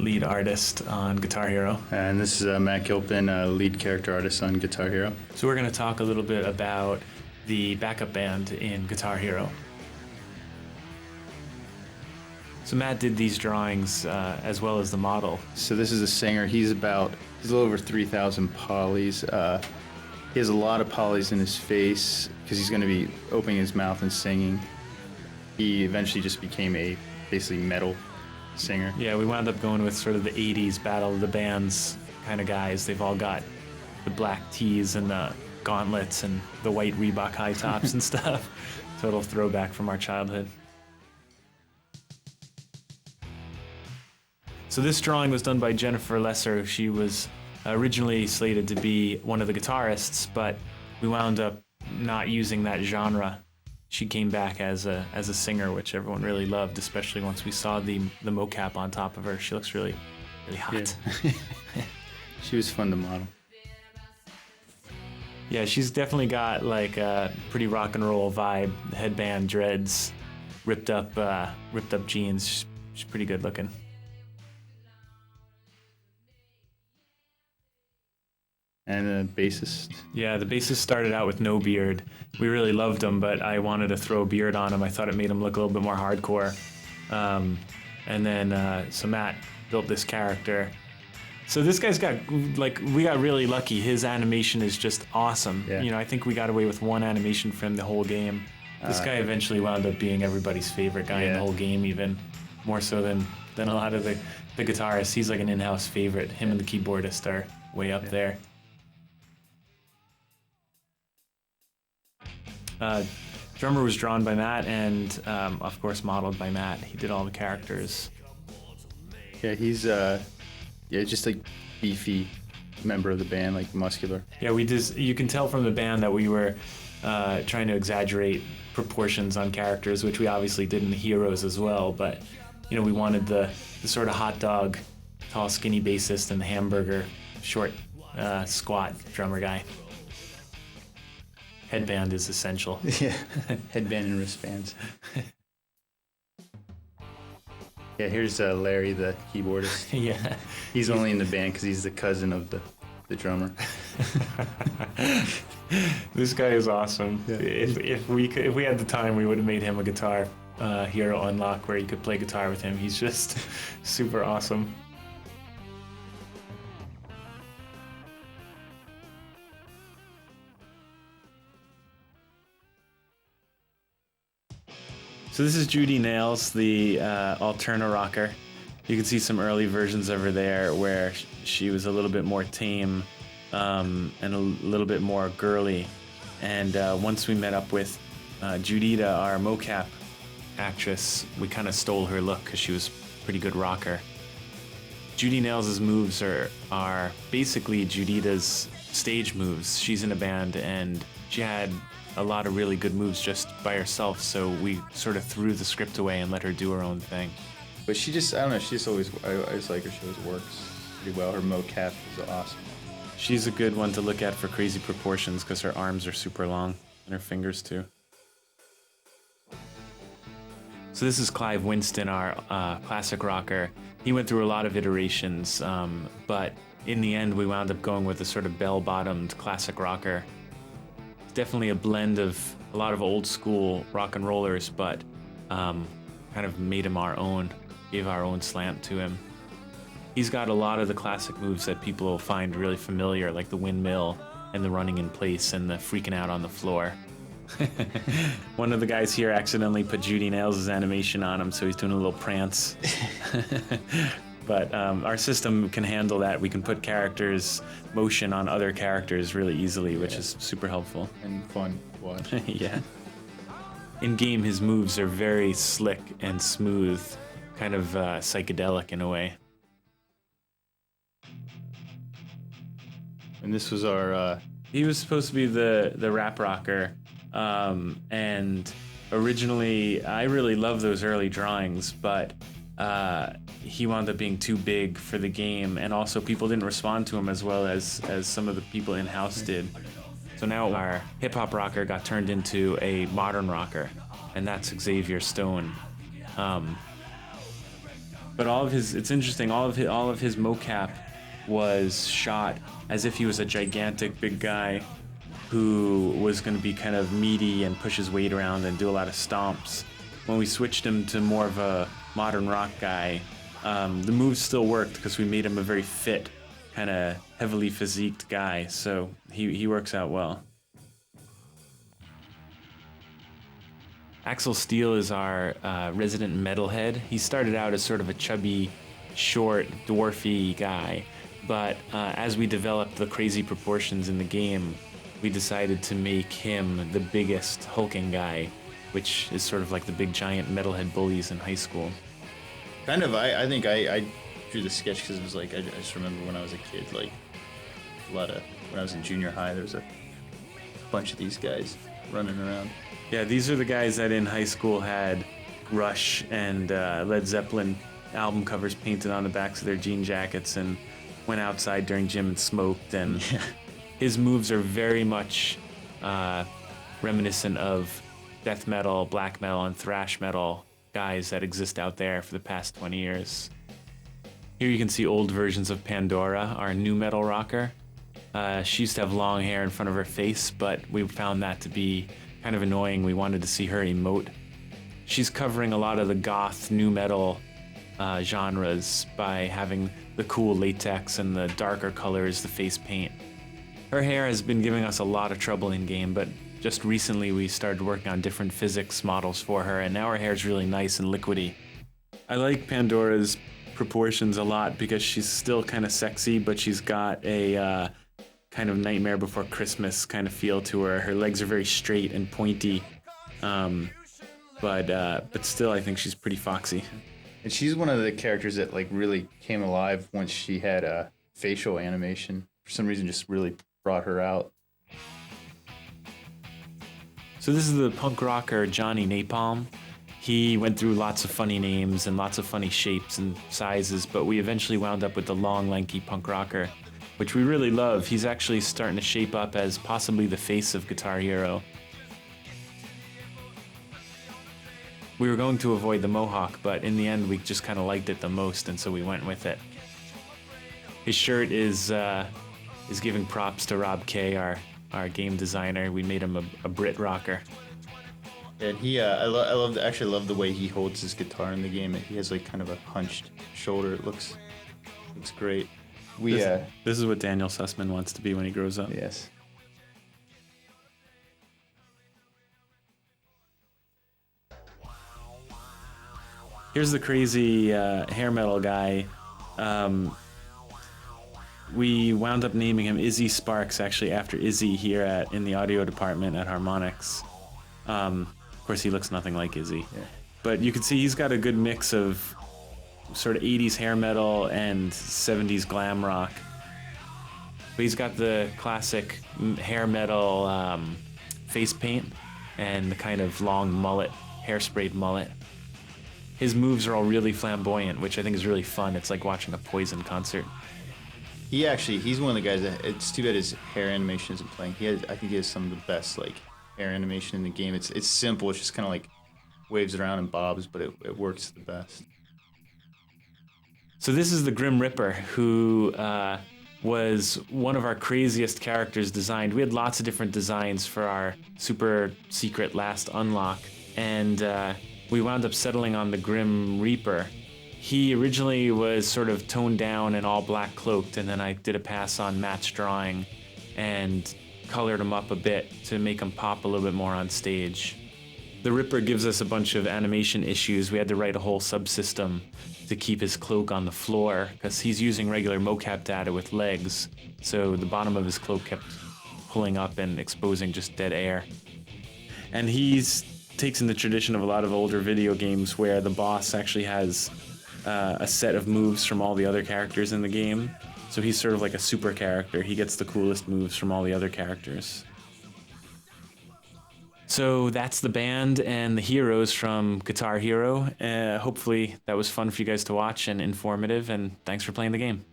lead artist on Guitar Hero. And this is Matt Gilpin, lead character artist on Guitar Hero. So we're going to talk a little bit about the backup band in Guitar Hero. So Matt did these drawings as well as the model. So this is a singer. He's a little over 3,000 polys. He has a lot of polys in his face because he's going to be opening his mouth and singing. He eventually just became a basically metal singer. Yeah, we wound up going with sort of the 80s Battle of the Bands kind of guys. They've all got the black tees and the gauntlets and the white Reebok high tops and stuff. Total throwback from our childhood. So this drawing was done by Jennifer Lesser. She was originally slated to be one of the guitarists, but we wound up not using that genre. She came back as a singer, which everyone really loved, especially once we saw the mocap on top of her. She looks really hot. Yeah. She was fun to model. Yeah, she's definitely got like a pretty rock and roll vibe. Headband, dreads, ripped up jeans. She's pretty good looking. And a bassist. Yeah, the bassist started out with no beard. We really loved him, but I wanted to throw a beard on him. I thought it made him look a little bit more hardcore. And then so Matt built this character. So this guy's got, like, we got really lucky. His animation is just awesome. Yeah. You know, I think we got away with one animation from the whole game. This guy eventually wound up being everybody's favorite guy in the whole game, even more so than a lot of the guitarists. He's like an in-house favorite. Him and the keyboardist are way up there. Drummer was drawn by Matt and, of course, modeled by Matt. He did all the characters. Yeah, he's just like beefy member of the band, like muscular. Yeah, you can tell from the band that we were trying to exaggerate proportions on characters, which we obviously did in the Heroes as well. But you know, we wanted the sort of hot dog, tall, skinny bassist, and the hamburger, short, squat drummer guy. Headband is essential. Yeah, headband and wristbands. Yeah, here's Larry, the keyboardist. Yeah. He's only in the band because he's the cousin of the drummer. This guy is awesome. Yeah. If we had the time, we would have made him a Guitar Hero Unlock where you could play guitar with him. He's just super awesome. So this is Judy Nails, the Alterna rocker. You can see some early versions of her there where she was a little bit more tame and a little bit more girly. And once we met up with Judita, our mocap actress, we kind of stole her look because she was a pretty good rocker. Judy Nails' moves are basically Judita's stage moves. She's in a band and she had a lot of really good moves just by herself, so we sort of threw the script away and let her do her own thing. But I don't know, I just like her. She always works pretty well. Her mocap is awesome. She's a good one to look at for crazy proportions because her arms are super long and her fingers too. So this is Clive Winston, our classic rocker. He went through a lot of iterations, but in the end we wound up going with a sort of bell-bottomed classic rocker. Definitely a blend of a lot of old school rock and rollers, but kind of made him our own, gave our own slant to him. He's got a lot of the classic moves that people will find really familiar, like the windmill and the running in place and the freaking out on the floor. One of the guys here accidentally put Judy Nails' animation on him, so he's doing a little prance. But our system can handle that. We can put characters' motion on other characters really easily, which is super helpful. And fun to watch. Yeah. In-game, his moves are very slick and smooth, kind of psychedelic in a way. And this was our... He was supposed to be the rap rocker, and originally, I really loved those early drawings, but he wound up being too big for the game, and also people didn't respond to him as well as some of the people in-house did. So now our hip-hop rocker got turned into a modern rocker, and that's Xavier Stone. But it's interesting, all of his mocap was shot as if he was a gigantic big guy who was going to be kind of meaty and push his weight around and do a lot of stomps. When we switched him to more of a modern rock guy, the moves still worked because we made him a very fit, kind of heavily physiqued guy, so he works out well. Axel Steele is our resident metalhead. He started out as sort of a chubby, short, dwarfy guy, but as we developed the crazy proportions in the game, we decided to make him the biggest hulking guy, which is sort of like the big giant metalhead bullies in high school. Kind of, I think I drew the sketch because it was like, I just remember when I was a kid, like when I was in junior high, there was a bunch of these guys running around. Yeah, these are the guys that in high school had Rush and Led Zeppelin album covers painted on the backs of their jean jackets and went outside during gym and smoked, and his moves are very much reminiscent of death metal, black metal, and thrash metal guys that exist out there for the past 20 years. Here you can see old versions of Pandora, our new metal rocker. She used to have long hair in front of her face, but we found that to be kind of annoying. We wanted to see her emote. She's covering a lot of the goth new metal genres by having the cool latex and the darker colors, the face paint. Her hair has been giving us a lot of trouble in game, but just recently we started working on different physics models for her, and now her hair is really nice and liquidy. I like Pandora's proportions a lot because she's still kind of sexy, but she's got a kind of Nightmare Before Christmas kind of feel to her. Her legs are very straight and pointy, but still I think she's pretty foxy. And she's one of the characters that like really came alive once she had a facial animation. For some reason, just really brought her out. So this is the punk rocker Johnny Napalm. He went through lots of funny names and lots of funny shapes and sizes, but we eventually wound up with the long, lanky punk rocker, which we really love. He's actually starting to shape up as possibly the face of Guitar Hero. We were going to avoid the mohawk, but in the end we just kind of liked it the most, and so we went with it. His shirt is giving props to Rob Kay, our game designer. We made him a Brit rocker. And he, I actually love the way he holds his guitar in the game. He has like kind of a hunched shoulder. It looks great. This is what Daniel Sussman wants to be when he grows up. Yes. Here's the crazy hair metal guy. We wound up naming him Izzy Sparks, actually after Izzy here in the audio department at Harmonix. Of course, he looks nothing like Izzy. Yeah. But you can see he's got a good mix of sort of 80s hair metal and 70s glam rock. But he's got the classic hair metal face paint and the kind of long mullet, hairsprayed mullet. His moves are all really flamboyant, which I think is really fun. It's like watching a Poison concert. He's one of the guys that, it's too bad his hair animation isn't playing. I think he has some of the best like hair animation in the game. It's simple. It's just kind of like waves around and bobs, but it works the best. So this is the Grim Ripper, who was one of our craziest characters designed. We had lots of different designs for our super secret last unlock, and we wound up settling on the Grim Reaper. He originally was sort of toned down and all black cloaked, and then I did a pass on Matt's drawing and colored him up a bit to make him pop a little bit more on stage. The Ripper gives us a bunch of animation issues. We had to write a whole subsystem to keep his cloak on the floor because he's using regular mocap data with legs, so the bottom of his cloak kept pulling up and exposing just dead air. And he's takes in the tradition of a lot of older video games where the boss actually has a set of moves from all the other characters in the game. So he's sort of like a super character. He gets the coolest moves from all the other characters. So that's the band and the heroes from Guitar Hero. Hopefully that was fun for you guys to watch and informative, and thanks for playing the game.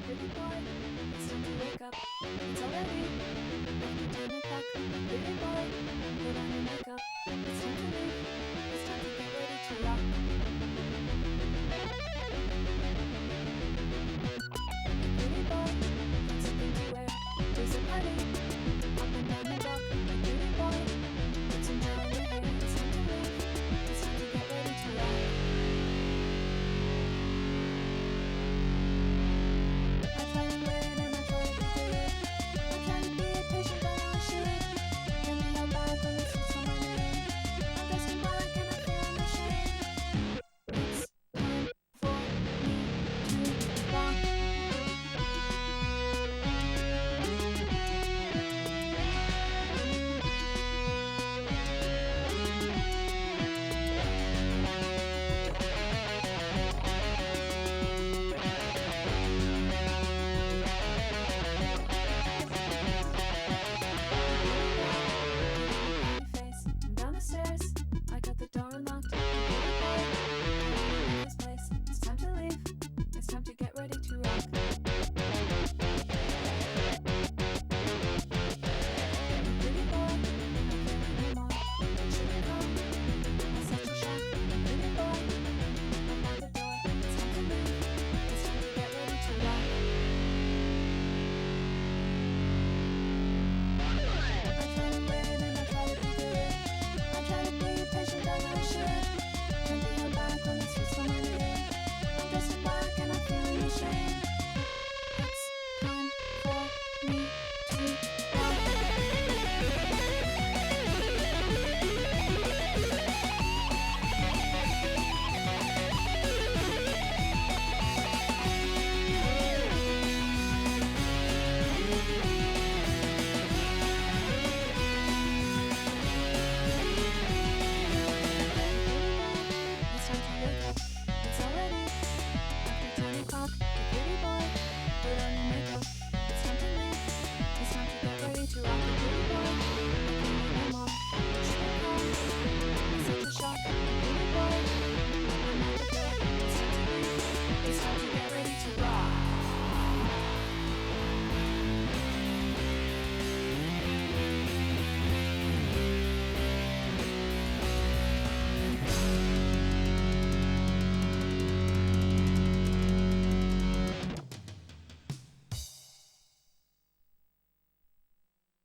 Pretty boy, it's time to wake up. It's already after 10 o'clock. Pretty boy, put on your the dark.